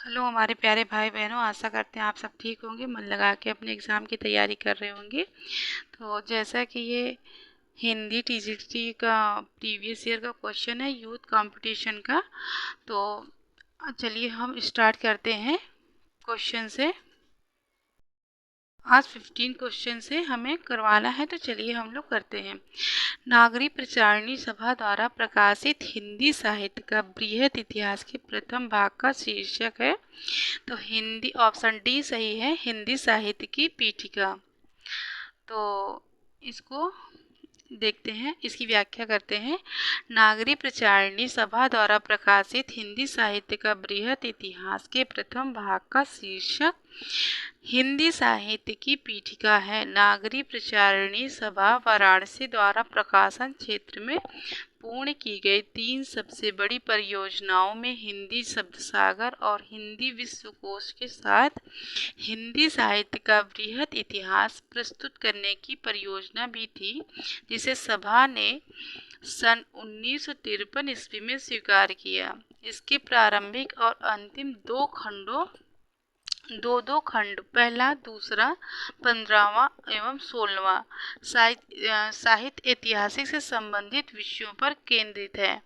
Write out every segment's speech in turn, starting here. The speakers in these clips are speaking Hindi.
हेलो हमारे प्यारे भाई बहनों, आशा करते हैं आप सब ठीक होंगे, मन लगा के अपने एग्ज़ाम की तैयारी कर रहे होंगे। तो जैसा कि ये हिंदी टीजीटी का प्रीवियस ईयर का क्वेश्चन है यूथ कंपटीशन का, तो चलिए हम स्टार्ट करते हैं क्वेश्चन से। आज 15 क्वेश्चन से हमें करवाना है, तो चलिए हम लोग करते हैं। नागरिक प्रचारणी सभा द्वारा प्रकाशित हिंदी साहित्य का बृहद इतिहास के प्रथम भाग का शीर्षक है, तो हिंदी ऑप्शन डी सही है, हिंदी साहित्य की पीठिका। तो इसको देखते हैं, इसकी व्याख्या करते हैं। नागरिक प्रचारणी सभा द्वारा प्रकाशित हिंदी साहित्य का बृहद इतिहास के प्रथम भाग का शीर्षक हिंदी साहित्य की पीठिका है। नागरिक प्रचारणी सभा वाराणसी द्वारा प्रकाशन क्षेत्र में पूर्ण की गई 3 सबसे बड़ी परियोजनाओं में हिंदी शब्द सागर और हिंदी विश्वकोश के साथ हिंदी साहित्य का बृहद इतिहास प्रस्तुत करने की परियोजना भी थी, जिसे सभा ने सन 1953 ईस्वी में स्वीकार किया। इसके प्रारंभिक और अंतिम दो खंड, पहला, दूसरा, 15वां एवं 16वां साहित्य ऐतिहासिक से संबंधित विषयों पर केंद्रित है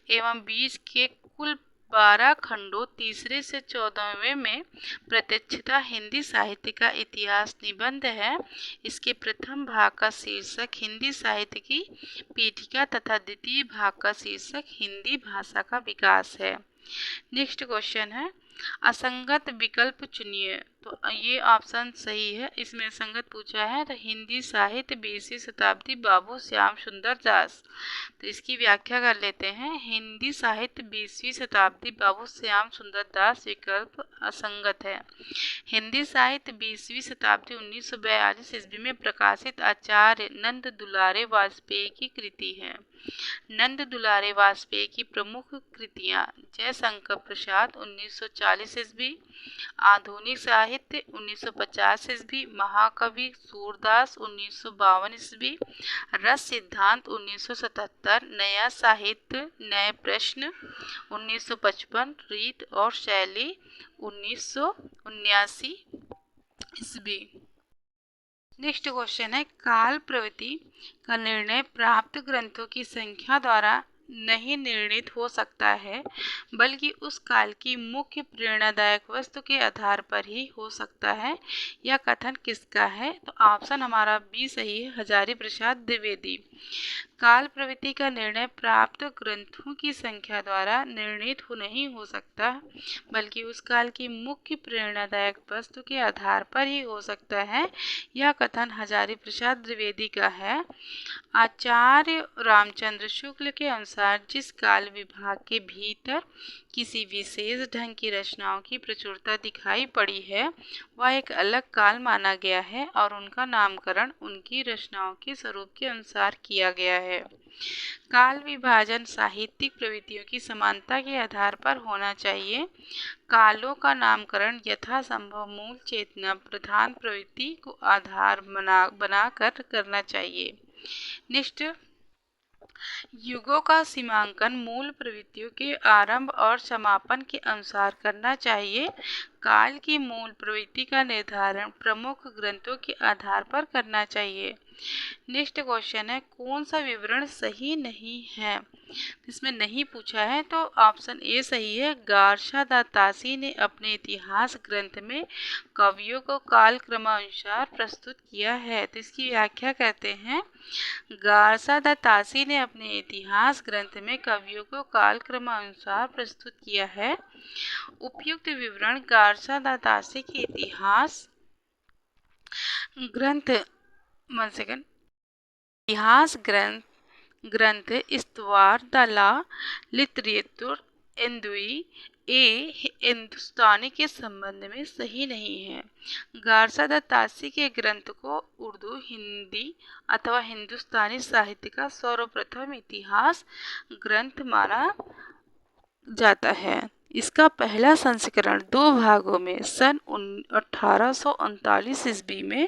एवं बीच के कुल 12 खंडों, तीसरे से 14वें में प्रत्यक्षता हिंदी साहित्य का इतिहास निबंध है। इसके प्रथम भाग का शीर्षक हिंदी साहित्य की पीठिका तथा द्वितीय भाग का शीर्षक हिंदी भाषा का विकास है। नेक्स्ट क्वेश्चन है, असंगत विकल्प चुनिए। तो ये ऑप्शन सही है, इसमें संगत पूछा है, तो हिंदी साहित्य 20वीं शताब्दी बाबू श्याम सुंदर दास। तो इसकी व्याख्या कर लेते हैं। हिंदी साहित्य 20वीं शताब्दी बाबू श्याम सुंदर दास विकल्प असंगत है। हिंदी साहित्य 20वीं शताब्दी 1942 ईस्वी में प्रकाशित आचार्य नंद दुलारे वाजपेयी की कृति है। नंद दुलारे वाजपेयी की प्रमुख कृतियां जयशंकर प्रसाद 1940 ईस्वी, आधुनिक साहित्य 1950 ईस्वी, महाकवि सूरदास 1952 ईस्वी, रस सिद्धांत 1977, नया साहित्य नए प्रश्न 1955, रीत और शैली 1979 ईस्वी। नेक्स्ट क्वेश्चन है, काल प्रवृत्ति का निर्णय प्राप्त ग्रंथों की संख्या द्वारा नहीं निर्णित हो सकता है, बल्कि उस काल की मुख्य प्रेरणादायक वस्तु के आधार पर ही हो सकता है। यह कथन किसका है? तो ऑप्शन हमारा बी सही है, हजारी प्रसाद द्विवेदी। काल प्रवृत्ति का निर्णय प्राप्त ग्रंथों की संख्या द्वारा निर्णित नहीं हो सकता, बल्कि उस काल की मुख्य प्रेरणादायक वस्तु के आधार पर ही हो सकता है। यह कथन हजारी प्रसाद द्विवेदी का है। आचार्य रामचंद्र शुक्ल के अनुसार जिस काल विभाग के भीतर किसी विशेष ढंग की रचनाओं की प्रचुरता दिखाई पड़ी है, वह एक अलग काल माना गया है और उनका नामकरण उनकी रचनाओं के स्वरूप के अनुसार किया गया है। काल विभाजन साहित्यिक प्रवृत्तियों की समानता के आधार पर होना चाहिए। कालों का नामकरण यथासंभव मूल चेतना प्रधान प्रवृत्ति को आधार बनाकर करना चाहिए। नेक्स्ट, युगों का सीमांकन मूल प्रवृत्तियों के आरंभ और समापन के अनुसार करना चाहिए। काल की मूल प्रवृत्ति का निर्धारण प्रमुख ग्रंथों के आधार पर करना चाहिए। नेक्स्ट क्वेश्चन है, कौन सा विवरण सही नहीं है? इसमें नहीं पूछा है, तो ऑप्शन ए सही है। गार्शा दातासी ने अपने इतिहास ग्रंथ में कवियों को काल क्रमानुसार प्रस्तुत किया है। तो इसकी व्याख्या करते हैं। गार्शा दातासी ने अपने इतिहास ग्रंथ में कवियों को काल क्रमानुसार प्रस्तुत किया है। उपयुक्त विवरण गार्शा दातासी के इतिहास ग्रंथ इस्तवार दला लिटरेचर इंदुई हिंदुस्तानी के संबंध में सही नहीं है। गार्शा दातासी के ग्रंथ को उर्दू, हिंदी अथवा हिंदुस्तानी साहित्य का सर्वप्रथम इतिहास ग्रंथ माना जाता है। इसका पहला संस्करण 2 भागों में सन 1839 ईस्वी में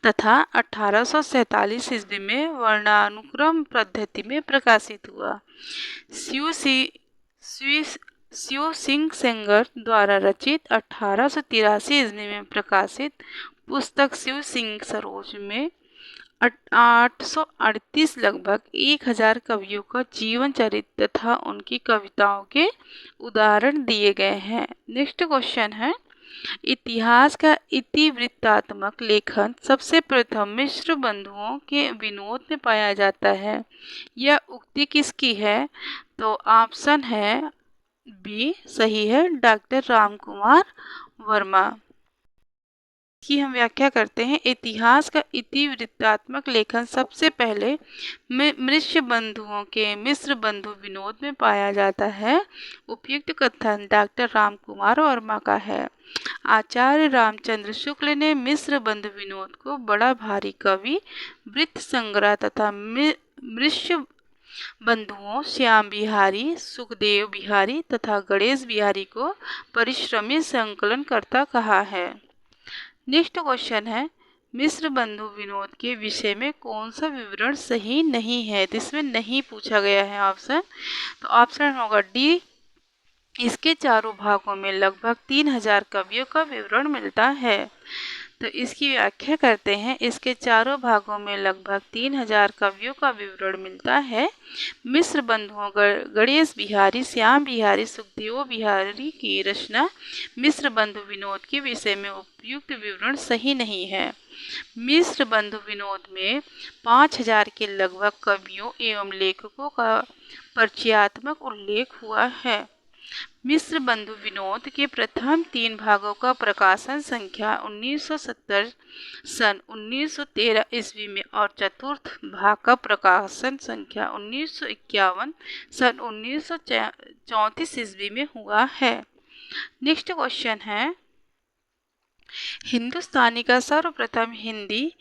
तथा 1847 ईस्वी में वर्णानुक्रम पद्धति में प्रकाशित हुआ। शिव सिंह सेंगर द्वारा रचित 1883 ईस्वी में प्रकाशित पुस्तक शिव सिंह सरोज में 838 लगभग 1000 कवियों का जीवन चरित्र तथा उनकी कविताओं के उदाहरण दिए गए हैं। नेक्स्ट क्वेश्चन है, इतिहास का इतिवृत्तात्मक लेखन सबसे प्रथम मिश्र बंधुओं के विनोद में पाया जाता है। यह उक्ति किसकी है? तो ऑप्शन है बी सही है, डॉक्टर रामकुमार वर्मा की हम व्याख्या करते हैं। इतिहास का इतिवृत्तात्मक लेखन सबसे पहले मिश्र बंधुओं के मिश्र बंधु विनोद में पाया जाता है। उपयुक्त कथन डॉक्टर रामकुमार वर्मा का है। आचार्य रामचंद्र शुक्ल ने मिश्र बंधु विनोद को बड़ा भारी कवि, वृत्त संग्रह तथा मिश्र बंधुओं श्याम बिहारी, सुखदेव बिहारी तथा गणेश बिहारी को परिश्रमी संकलनकर्ता कहा है। नेक्स्ट क्वेश्चन है, मिश्र बंधु विनोद के विषय में कौन सा विवरण सही नहीं है? इसमें नहीं पूछा गया है ऑप्शन, तो ऑप्शन होगा डी। इसके चारों भागों में लगभग 3000 कवियों का विवरण मिलता है। तो इसकी व्याख्या करते हैं। इसके चारों भागों में लगभग 3000 कवियों का विवरण मिलता है। मिश्र बंधुओं गणेश बिहारी, श्याम बिहारी, सुखदेव बिहारी की रचना मिश्र बंधु विनोद के विषय में उपयुक्त विवरण सही नहीं है। मिश्र बंधु विनोद में 5000 के लगभग कवियों एवं लेखकों का परिचयात्मक उल्लेख हुआ है। मिश्र बंधु विनोद के प्रथम 3 भागों का प्रकाशन संख्या 1970 सन 1913 ईस्वी में और चतुर्थ भाग का प्रकाशन संख्या 1951 सन 1934 ईस्वी में हुआ है। नेक्स्ट क्वेश्चन है, हिंदुस्तानी का सर्वप्रथम हिंदी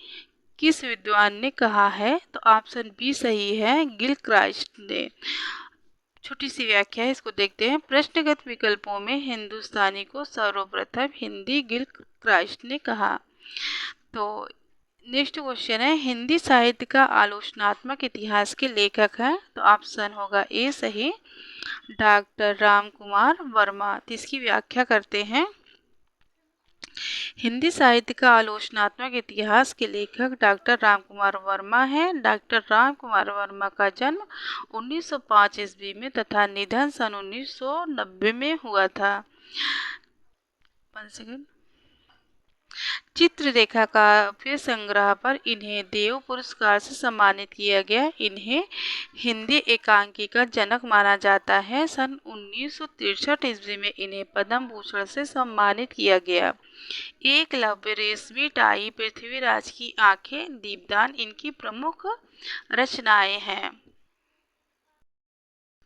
किस विद्वान ने कहा है? तो ऑप्शन बी सही है, गिलक्राइस्ट ने। छोटी सी व्याख्या है, इसको देखते हैं। प्रश्नगत विकल्पों में हिंदुस्तानी को सर्वप्रथम हिंदी गिलक्राइस्ट ने कहा। तो नेक्स्ट क्वेश्चन है, हिंदी साहित्य का आलोचनात्मक इतिहास के लेखक हैं? तो ऑप्शन होगा ए सही, डॉक्टर रामकुमार वर्मा। तो इसकी व्याख्या करते हैं। हिंदी साहित्य का आलोचनात्मक इतिहास के लेखक डॉक्टर रामकुमार वर्मा हैं। डॉक्टर रामकुमार वर्मा का जन्म 1905 ईस्वी में तथा निधन सन 1990 में हुआ था। चित्ररेखा काव्य संग्रह पर इन्हें देव पुरस्कार से सम्मानित किया गया। इन्हें हिंदी एकांकी का जनक माना जाता है। सन 1963 ईस्वी में इन्हें पद्म भूषण से सम्मानित किया गया। एकलव्य, रेशमी टाई, पृथ्वीराज की आंखें, दीपदान इनकी प्रमुख रचनाएं हैं।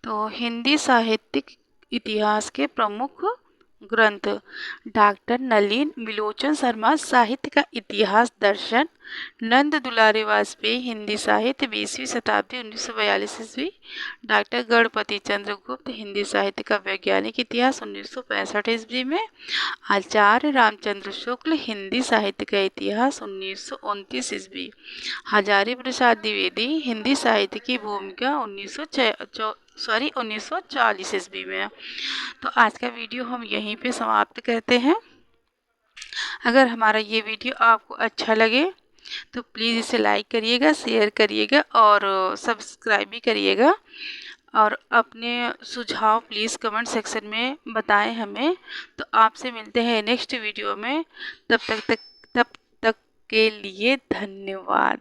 तो हिंदी साहित्यिक इतिहास के प्रमुख ग्रंथ डॉक्टर नलिन विलोचन शर्मा साहित्य का इतिहास दर्शन, नंद दुलारे वाजपेयी हिंदी साहित्य 20वीं शताब्दी 1942 ईस्वी, डॉक्टर गणपति चंद्र गुप्त हिंदी साहित्य का वैज्ञानिक इतिहास 1965 ईस्वी में, आचार्य रामचंद्र शुक्ल हिंदी साहित्य का इतिहास 1929 ईस्वी, हजारी प्रसाद द्विवेदी हिंदी साहित्य की भूमिका 1940 ईस्वी में। तो आज का वीडियो हम यहीं पे समाप्त करते हैं। अगर हमारा ये वीडियो आपको अच्छा लगे तो प्लीज़ इसे लाइक करिएगा, शेयर करिएगा और सब्सक्राइब भी करिएगा। और अपने सुझाव प्लीज़ कमेंट सेक्शन में बताएं हमें। तो आपसे मिलते हैं नेक्स्ट वीडियो में। तब तक के लिए धन्यवाद।